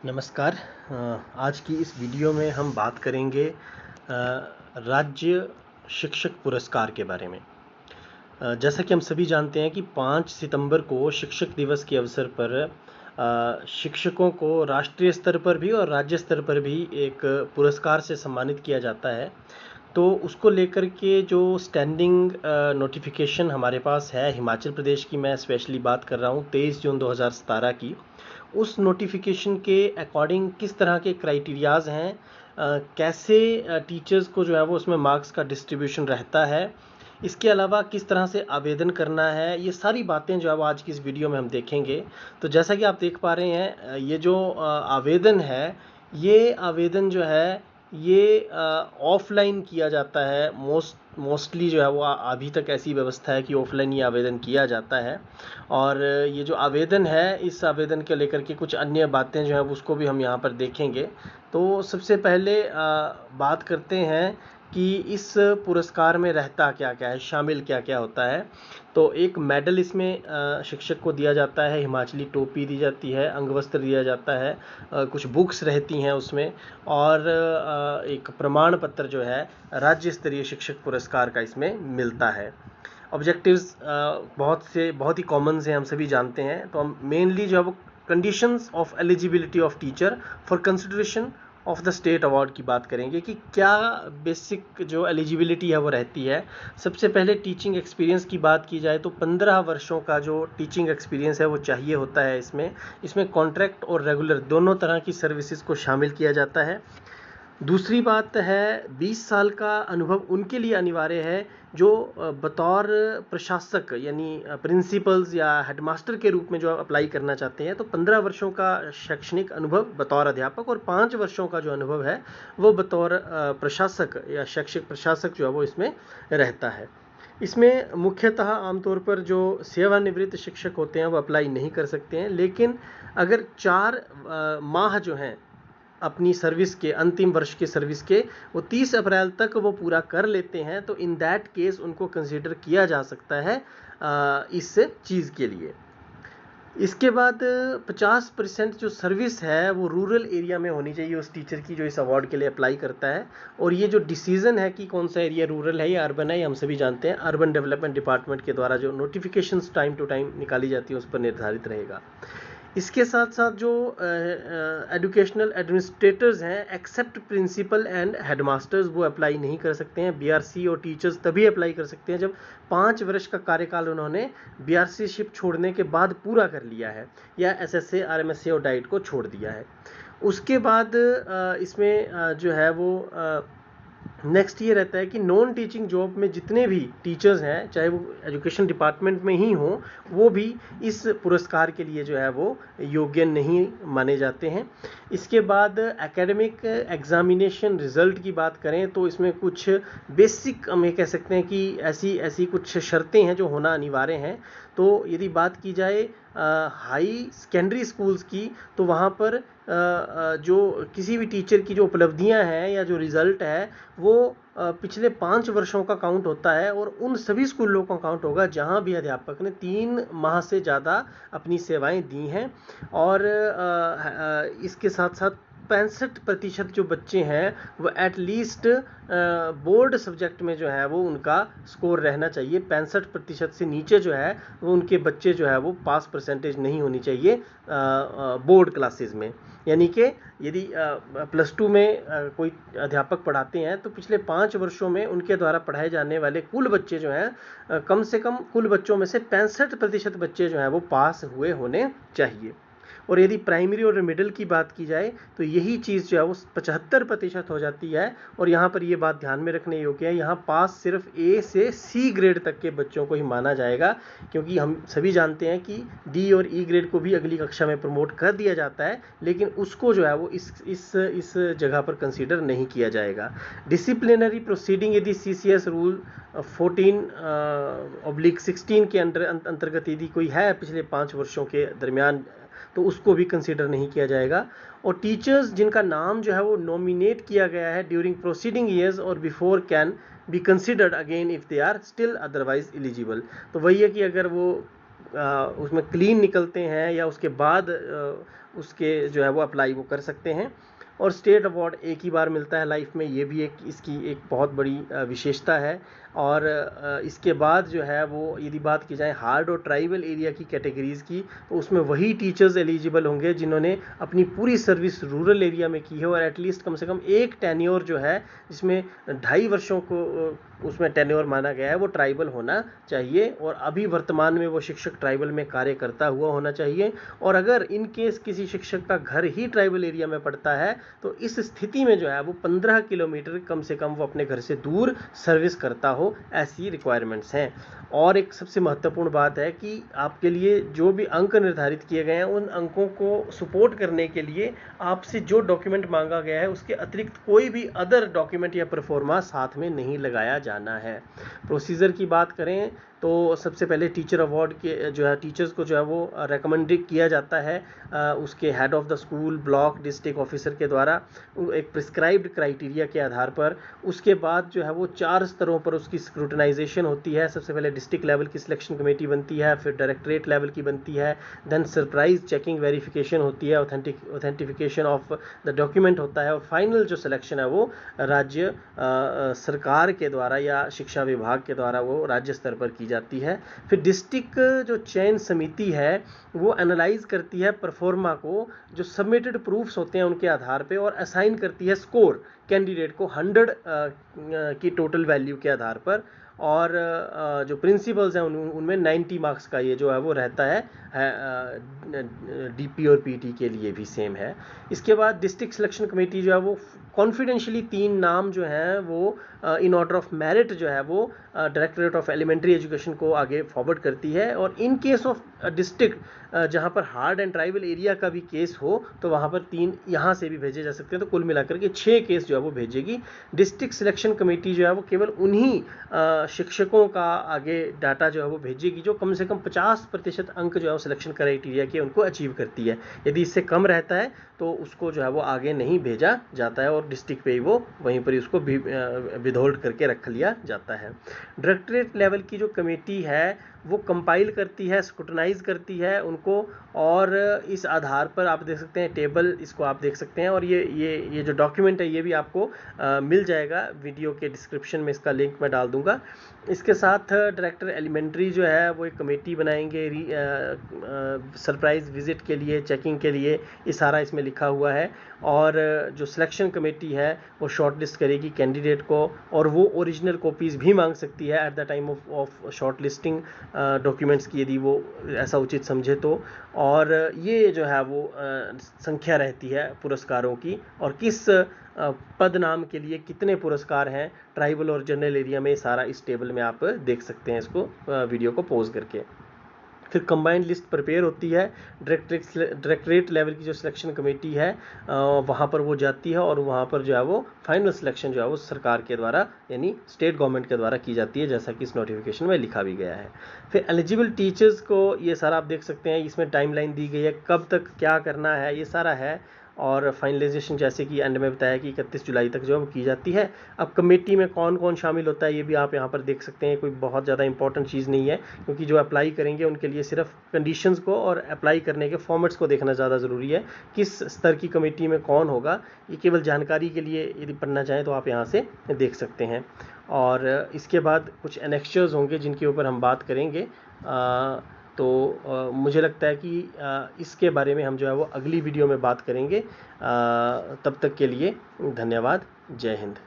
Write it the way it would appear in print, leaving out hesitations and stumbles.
नमस्कार। आज की इस वीडियो में हम बात करेंगे राज्य शिक्षक पुरस्कार के बारे में। जैसा कि हम सभी जानते हैं कि 5 सितंबर को शिक्षक दिवस के अवसर पर शिक्षकों को राष्ट्रीय स्तर पर भी और राज्य स्तर पर भी एक पुरस्कार से सम्मानित किया जाता है। तो उसको लेकर के जो स्टैंडिंग नोटिफिकेशन हमारे पास है, हिमाचल प्रदेश की मैं स्पेशली बात कर रहा हूँ, 23 जून 2017 की। उस नोटिफिकेशन के अकॉर्डिंग किस तरह के क्राइटेरियाज़ हैं, कैसे टीचर्स को जो है वो उसमें मार्क्स का डिस्ट्रीब्यूशन रहता है, इसके अलावा किस तरह से आवेदन करना है, ये सारी बातें जो है वो आज की इस वीडियो में हम देखेंगे। तो जैसा कि आप देख पा रहे हैं, ये जो आवेदन है, ये आवेदन जो है ये ऑफलाइन किया जाता है। मोस्टली जो है वो अभी तक ऐसी व्यवस्था है कि ऑफलाइन ये आवेदन किया जाता है। और ये जो आवेदन है, इस आवेदन के लेकर के कुछ अन्य बातें जो है उसको भी हम यहाँ पर देखेंगे। तो सबसे पहले बात करते हैं कि इस पुरस्कार में रहता क्या क्या है, शामिल क्या क्या होता है। तो एक मेडल इसमें शिक्षक को दिया जाता है, हिमाचली टोपी दी जाती है, अंगवस्त्र दिया जाता है, कुछ बुक्स रहती हैं उसमें, और एक प्रमाण पत्र जो है राज्य स्तरीय शिक्षक पुरस्कार का इसमें मिलता है। ऑब्जेक्टिव्स बहुत ही कॉमन से हम सभी जानते हैं। तो हम मेनली जो है वो conditions of eligibility of teacher for consideration of the state award की बात करेंगे कि क्या बेसिक जो एलिजिबिलिटी है वो रहती है। सबसे पहले टीचिंग एक्सपीरियंस की बात की जाए तो 15 वर्षों का जो टीचिंग एक्सपीरियंस है वो चाहिए होता है। इसमें कॉन्ट्रैक्ट और रेगुलर दोनों तरह की सर्विसेज को शामिल किया जाता है। दूसरी बात है, 20 साल का अनुभव उनके लिए अनिवार्य है जो बतौर प्रशासक यानी प्रिंसिपल्स या हेडमास्टर के रूप में जो अप्लाई करना चाहते हैं। तो 15 वर्षों का शैक्षणिक अनुभव बतौर अध्यापक और 5 वर्षों का जो अनुभव है वो बतौर प्रशासक या शैक्षिक प्रशासक जो है वो इसमें रहता है। इसमें मुख्यतः आमतौर पर जो सेवानिवृत्त शिक्षक होते हैं वो अप्लाई नहीं कर सकते हैं, लेकिन अगर 4 माह जो हैं अपनी सर्विस के, अंतिम वर्ष के सर्विस के, वो 30 अप्रैल तक वो पूरा कर लेते हैं, तो इन दैट केस उनको कंसीडर किया जा सकता है इस चीज़ के लिए। इसके बाद 50% जो सर्विस है वो रूरल एरिया में होनी चाहिए उस टीचर की जो इस अवार्ड के लिए अप्लाई करता है। और ये जो डिसीजन है कि कौन सा एरिया रूरल है या अर्बन है, ये हम सभी जानते हैं अर्बन डेवलपमेंट डिपार्टमेंट के द्वारा जो नोटिफिकेशंस टाइम टू टाइम निकाली जाती है उस पर निर्धारित रहेगा। इसके साथ साथ जो एजुकेशनल एडमिनिस्ट्रेटर्स हैं, एक्सेप्ट प्रिंसिपल एंड हेडमास्टर्स, वो अप्लाई नहीं कर सकते हैं। बीआरसी और टीचर्स तभी अप्लाई कर सकते हैं जब 5 वर्ष का कार्यकाल उन्होंने बीआरसी शिप छोड़ने के बाद पूरा कर लिया है या एसएसए, आरएमएसए और डाइट को छोड़ दिया है। उसके बाद इसमें जो है वो नेक्स्ट ये रहता है कि नॉन टीचिंग जॉब में जितने भी टीचर्स हैं, चाहे वो एजुकेशन डिपार्टमेंट में ही हों, वो भी इस पुरस्कार के लिए जो है वो योग्य नहीं माने जाते हैं। इसके बाद एकेडमिक एग्जामिनेशन रिजल्ट की बात करें तो इसमें कुछ बेसिक हम ये कह सकते हैं कि ऐसी कुछ शर्तें हैं जो होना अनिवार्य हैं। तो यदि बात की जाए हाई सेकेंडरी स्कूल्स की, तो वहाँ पर जो किसी भी टीचर की जो उपलब्धियां हैं या जो रिज़ल्ट है वो पिछले 5 वर्षों का काउंट होता है, और उन सभी स्कूलों का काउंट होगा जहां भी अध्यापक ने 3 माह से ज़्यादा अपनी सेवाएं दी हैं। और इसके साथ साथ 65% जो बच्चे हैं वो एटलीस्ट बोर्ड सब्जेक्ट में जो है वो उनका स्कोर रहना चाहिए। 65% से नीचे जो है वो उनके बच्चे जो है वो पास परसेंटेज नहीं होनी चाहिए बोर्ड क्लासेस में। यानी कि यदि +2 में कोई अध्यापक पढ़ाते हैं तो पिछले 5 वर्षों में उनके द्वारा पढ़ाए जाने वाले कुल बच्चे जो हैं, कम से कम कुल बच्चों में से 65% बच्चे जो हैं वो पास हुए होने चाहिए। और यदि प्राइमरी और मिडिल की बात की जाए तो यही चीज़ जो है वो 75% हो जाती है। और यहाँ पर ये बात ध्यान में रखने योग्य है, यहाँ पास सिर्फ ए से सी ग्रेड तक के बच्चों को ही माना जाएगा, क्योंकि हम सभी जानते हैं कि डी और ई ग्रेड को भी अगली कक्षा में प्रमोट कर दिया जाता है, लेकिन उसको जो है वो इस जगह पर कंसीडर नहीं किया जाएगा। डिसिप्लिनरी प्रोसीडिंग यदि CCS रूल 14/16 के अंतर्गत यदि कोई है पिछले 5 वर्षों के दरमियान, तो उसको भी कंसीडर नहीं किया जाएगा। और टीचर्स जिनका नाम जो है वो नॉमिनेट किया गया है ड्यूरिंग प्रोसीडिंग ईयर्स और before can be considered again if they are still otherwise eligible. तो वही है कि अगर वो उसमें क्लीन निकलते हैं या उसके बाद उसके जो है वो अप्लाई वो कर सकते हैं। और स्टेट अवार्ड एक ही बार मिलता है लाइफ में, ये भी एक इसकी एक बहुत बड़ी विशेषता है। और इसके बाद जो है वो यदि बात की जाए हार्ड और ट्राइबल एरिया की कैटेगरीज़ की, तो उसमें वही टीचर्स एलिजिबल होंगे जिन्होंने अपनी पूरी सर्विस रूरल एरिया में की है और एटलीस्ट कम से कम एक टेन्योर जो है जिसमें 2.5 वर्षों को उसमें टेन्योर माना गया है वो ट्राइबल होना चाहिए, और अभी वर्तमान में वो शिक्षक ट्राइबल में कार्य करता हुआ होना चाहिए। और अगर इन केस किसी शिक्षक का घर ही ट्राइबल एरिया में पड़ता है तो इस स्थिति में जो है वो 15 किलोमीटर कम से कम वो अपने घर से दूर सर्विस करता हो, ऐसी रिक्वायरमेंट्स हैं। और एक सबसे महत्वपूर्ण बात है कि आपके लिए जो भी अंक निर्धारित किए गए हैं उन अंकों को सपोर्ट करने के लिए आपसे जो डॉक्यूमेंट मांगा गया है उसके अतिरिक्त कोई भी अदर डॉक्यूमेंट या परफॉर्मा साथ में नहीं लगाया जाना है। प्रोसीजर की बात करें तो सबसे पहले टीचर अवार्ड के जो है टीचर्स को जो है वो रेकमेंड किया जाता है उसके head of the school, block, district officer के द्वारा एक प्रिस्क्राइब्ड क्राइटेरिया के आधार पर। उसके बाद जो है वो 4 स्तरों पर उसकी स्क्रूटनाइजेशन होती है। सबसे पहले डिस्ट्रिक्ट लेवल की सिलेक्शन कमेटी बनती है, फिर डायरेक्टरेट लेवल की बनती है, देन सरप्राइज चेकिंग वेरिफिकेशन होती है, ऑथेंटिफिकेशन ऑफ द डॉक्यूमेंट होता है, और फाइनल जो सिलेक्शन है वो राज्य सरकार के द्वारा या शिक्षा विभाग के द्वारा वो राज्य स्तर पर की जाती है। फिर डिस्ट्रिक्ट जो चयन समिति है वो एनालाइज करती है परफॉर्मा को, जो सबमिटेड प्रूफ्स होते हैं उनके आधार पे, और असाइन करती है स्कोर कैंडिडेट को 100 की टोटल वैल्यू के आधार पर। और जो प्रिंसिपल्स हैं उनमें 90 मार्क्स का ये जो है वो रहता है डीपी और पीटी के लिए भी सेम है। इसके बाद डिस्ट्रिक्ट सिलेक्शन कमेटी जो है वो कॉन्फिडेंशियली 3 नाम जो हैं वो इन ऑर्डर ऑफ मेरिट जो है वो डायरेक्टरेट ऑफ एलिमेंट्री एजुकेशन को आगे फॉरवर्ड करती है। और इन केस ऑफ डिस्ट्रिक्ट जहाँ पर हार्ड एंड ट्राइबल एरिया का भी केस हो तो वहाँ पर 3 यहाँ से भी भेजे जा सकते हैं, तो कुल मिलाकर के 6 केस जो है वो भेजेगी। डिस्ट्रिक्ट सिलेक्शन कमेटी जो है वो केवल उन्हीं शिक्षकों का आगे डाटा जो है वो भेजेगी जो कम से कम 50% अंक जो है वो सिलेक्शन क्राइटेरिया के उनको अचीव करती है। यदि इससे कम रहता है तो उसको जो है वो आगे नहीं भेजा जाता है और डिस्ट्रिक्ट पे ही वो वहीं पर ही उसको विदहोल्ड करके रख लिया जाता है। डायरेक्टरेट लेवल की जो कमेटी है वो कंपाइल करती है, स्क्रूटनाइज करती है उनको, और इस आधार पर आप देख सकते हैं टेबल, इसको आप देख सकते हैं। और ये जो डॉक्यूमेंट है ये भी आपको मिल जाएगा, वीडियो के डिस्क्रिप्शन में इसका लिंक मैं डाल दूंगा। इसके साथ डायरेक्टर एलिमेंट्री जो है वो एक कमेटी बनाएंगे सरप्राइज विजिट के लिए, चेकिंग के लिए, ये सारा इसमें लिखा हुआ है। और जो सिलेक्शन कमेटी है वो शॉर्टलिस्ट करेगी कैंडिडेट को, और वो ओरिजिनल कॉपीज़ भी मांग सकती है at the time of short listing documents की, यदि वो ऐसा उचित समझे तो। और ये जो है वो संख्या रहती है पुरस्कारों की, और किस पद नाम के लिए कितने पुरस्कार हैं ट्राइबल और जनरल एरिया में, सारा इस टेबल में आप देख सकते हैं इसको वीडियो को पॉज करके। फिर कंबाइंड लिस्ट प्रिपेयर होती है, डायरेक्टरेट लेवल की जो सिलेक्शन कमेटी है वहाँ पर वो जाती है, और वहाँ पर जो है वो फाइनल सिलेक्शन जो है वो सरकार के द्वारा यानी स्टेट गवर्नमेंट के द्वारा की जाती है, जैसा कि इस नोटिफिकेशन में लिखा भी गया है। फिर एलिजिबल टीचर्स को ये सारा आप देख सकते हैं, इसमें टाइमलाइन दी गई है, कब तक क्या करना है ये सारा है। और फाइनलाइजेशन जैसे कि एंड में बताया कि 31 जुलाई तक जो है वो की जाती है। अब कमेटी में कौन कौन शामिल होता है ये भी आप यहाँ पर देख सकते हैं, कोई बहुत ज़्यादा इंपॉर्टेंट चीज़ नहीं है, क्योंकि जो अप्लाई करेंगे उनके लिए सिर्फ कंडीशंस को और अप्लाई करने के फॉर्मेट्स को देखना ज़्यादा ज़रूरी है। किस स्तर की कमेटी में कौन होगा ये केवल जानकारी के लिए यदि पढ़ना चाहें तो आप यहाँ से देख सकते हैं। और इसके बाद कुछ एनेक्चर्स होंगे जिनके ऊपर हम बात करेंगे, तो मुझे लगता है कि इसके बारे में हम जो है वो अगली वीडियो में बात करेंगे। तब तक के लिए धन्यवाद। जय हिंद।